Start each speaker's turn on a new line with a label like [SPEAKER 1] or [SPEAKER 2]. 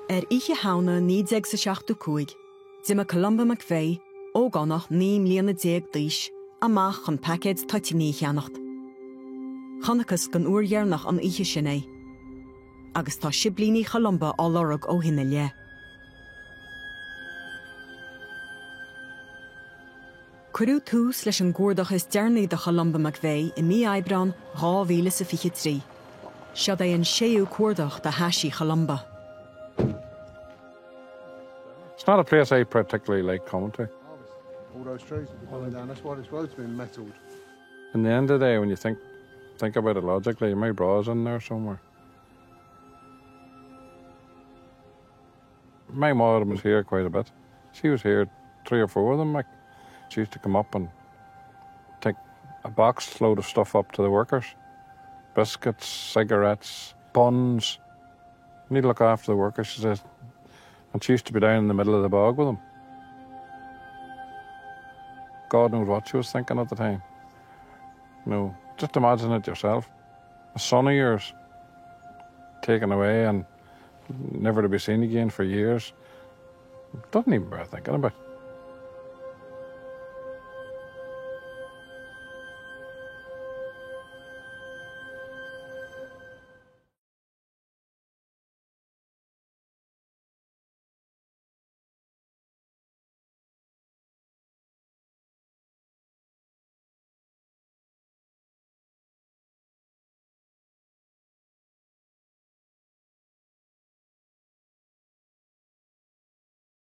[SPEAKER 1] Ihe hauna 1965, Dima Columba McVeigh, ó gannach 9 díos, amach chun package tatini cheannacht. Channachas gan uorhearnach an ihe sinné. Agus tá siblini Columba á lorug ó hinna le. Curú tús leis an gúrdach is dearnaí de Columba McVeigh I mí Aibreán 2023. Siad é an séú cuardach de Hashi Columba.
[SPEAKER 2] It's not a place I particularly like coming to.
[SPEAKER 3] All those trees will be coming down. That's why this road's been metalled.
[SPEAKER 2] In the end of the day, when you think about it logically, my bra's in there somewhere. My mom was here quite a bit. She was here 3 or 4 of them. Like, she used to come up and take a box load of stuff up to the workers. Biscuits, cigarettes, buns. Need to look after the workers, she said. And she used to be down in the middle of the bog with them. God knows what she was thinking at the time. You know, just imagine it yourself. A son of yours taken away and never to be seen again for years. Doesn't even bear thinking about.